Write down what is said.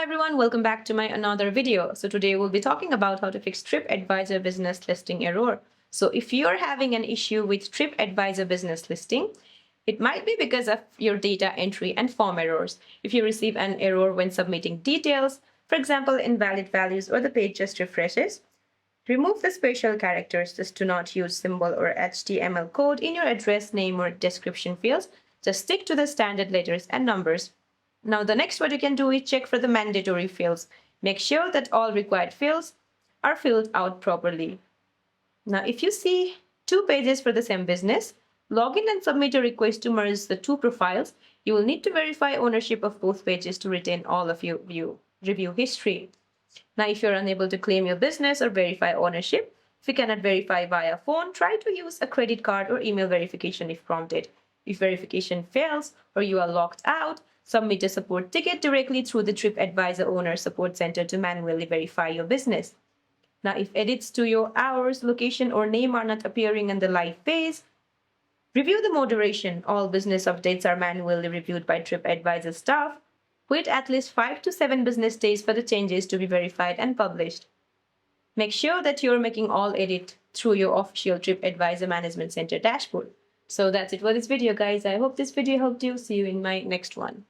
everyone, welcome back to my another video. So today we'll be talking about how to fix TripAdvisor business listing error. So if you're having an issue with TripAdvisor business listing, it might be because of your data entry and form errors. If you receive an error when submitting details, for example, invalid values or the page just refreshes, remove the special characters. Just do not use symbol or HTML code in your address, name or description fields. Just stick to the standard letters and numbers. Now, the next what you can do is check for the mandatory fields. Make sure that all required fields are filled out properly. Now, if you see two pages for the same business, log in and submit a request to merge the two profiles. You will need to verify ownership of both pages to retain all of your review history. Now, if you're unable to claim your business or verify ownership, if you cannot verify via phone, try to use a credit card or email verification if prompted. If verification fails or you are locked out, submit a support ticket directly through the TripAdvisor Owner Support Center to manually verify your business. Now, if edits to your hours, location, or name are not appearing on the live page, review the moderation. All business updates are manually reviewed by TripAdvisor staff. Wait at least 5 to 7 business days for the changes to be verified and published. Make sure that you're making all edits through your official TripAdvisor Management Center dashboard. So that's it for this video, guys. I hope this video helped you. See you in my next one.